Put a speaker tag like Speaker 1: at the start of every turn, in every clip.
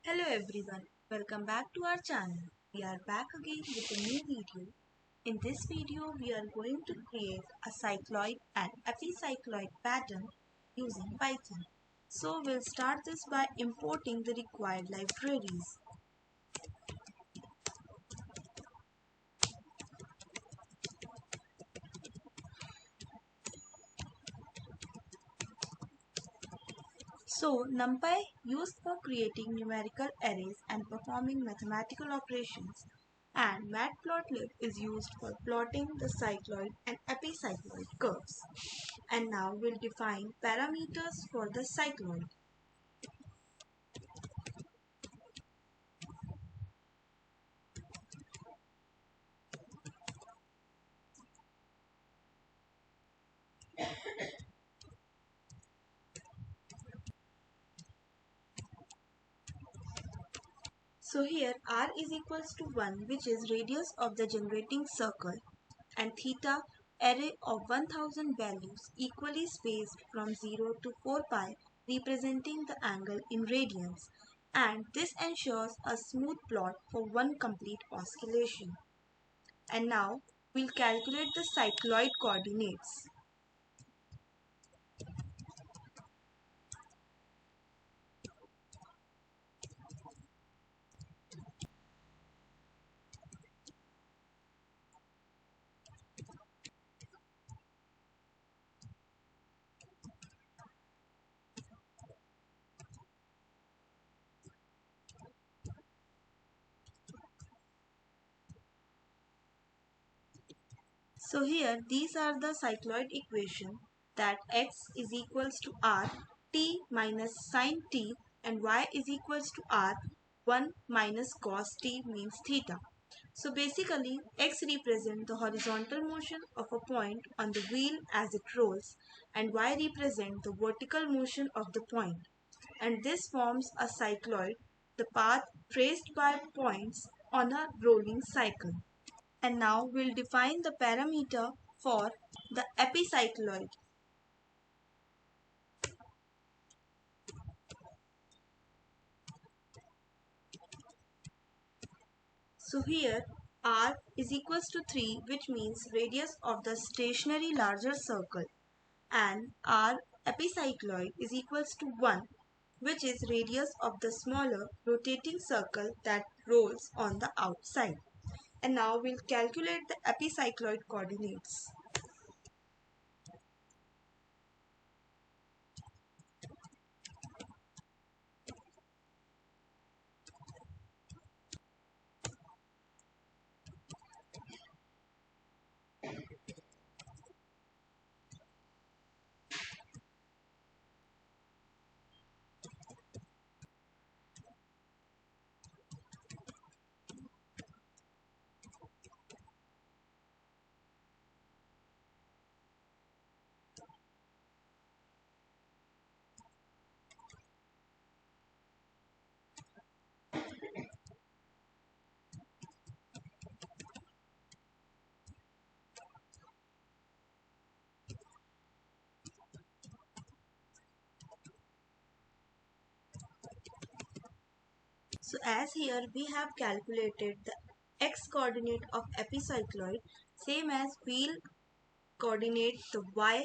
Speaker 1: Hello everyone, welcome back to our channel. We are back again with a new video. In this video, we are going to create a cycloid and epicycloid pattern using Python. So we'll start this by importing the required libraries. So NumPy used for creating numerical arrays and performing mathematical operations, and Matplotlib is used for plotting the cycloid and epicycloid curves. And now we'll define parameters for the cycloid. So here r is equals to 1, which is radius of the generating circle, and theta array of 1000 values equally spaced from 0 to 4 pi, representing the angle in radians, and this ensures a smooth plot for one complete oscillation. And now we'll calculate the cycloid coordinates. So here these are the cycloid equation, that x is equals to r t minus sine t and y is equals to r 1 minus cos t means theta. So basically x represents the horizontal motion of a point on the wheel as it rolls, and y represents the vertical motion of the point. And this forms a cycloid, the path traced by points on a rolling cycle. And now we'll define the parameter for the epicycloid. So here r is equals to 3, which means radius of the stationary larger circle, and r epicycloid is equals to 1, which is radius of the smaller rotating circle that rolls on the outside. And now we'll calculate the epicycloid coordinates. So as here we have calculated the x coordinate of epicycloid, same as we'll coordinate the y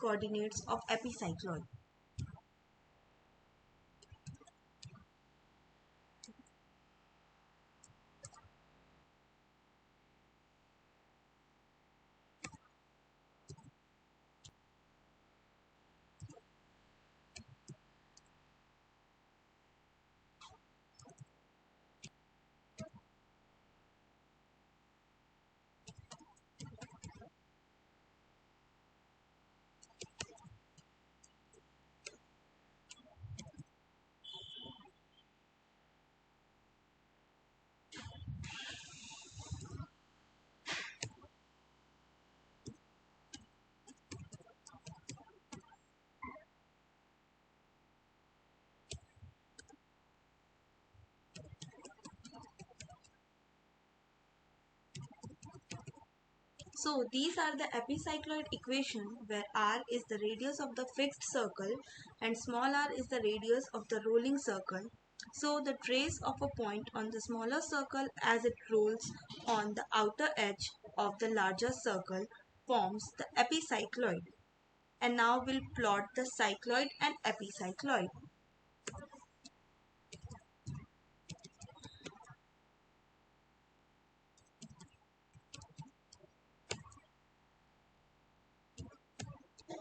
Speaker 1: coordinates of epicycloid. So these are the epicycloid equation, where r is the radius of the fixed circle and small r is the radius of the rolling circle, So the trace of a point on the smaller circle as it rolls on the outer edge of the larger circle forms the epicycloid. And now we'll plot the cycloid and epicycloid.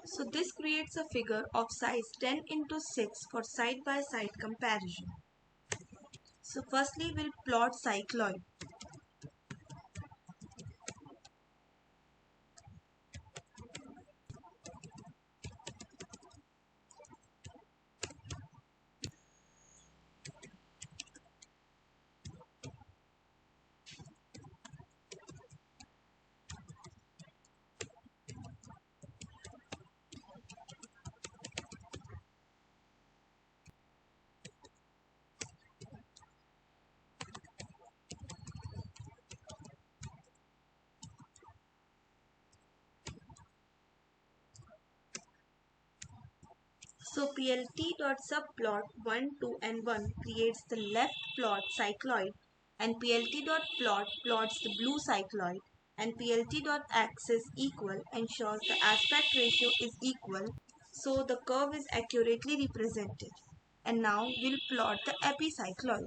Speaker 1: So this creates a figure of size 10 into 6 for side-by-side comparison. So firstly we'll plot cycloid. So PLT.subplot 1, 2 and 1 creates the left plot cycloid, and PLT.plot plots the blue cycloid, and PLT.axis equal ensures the aspect ratio is equal, so the curve is accurately represented. And now we'll plot the epicycloid.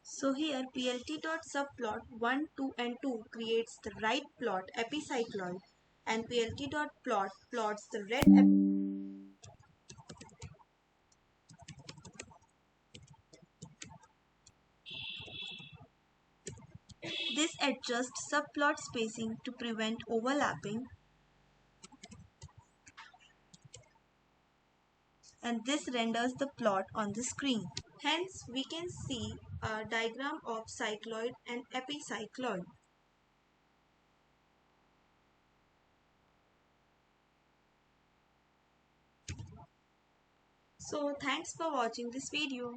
Speaker 1: So here PLT.subplot 1, 2 and 2 creates the right plot epicycloid, and PLT.plot plots the red This adjusts subplot spacing to prevent overlapping, and this renders the plot on the screen. Hence, we can see a diagram of cycloid and epicycloid. So, thanks for watching this video.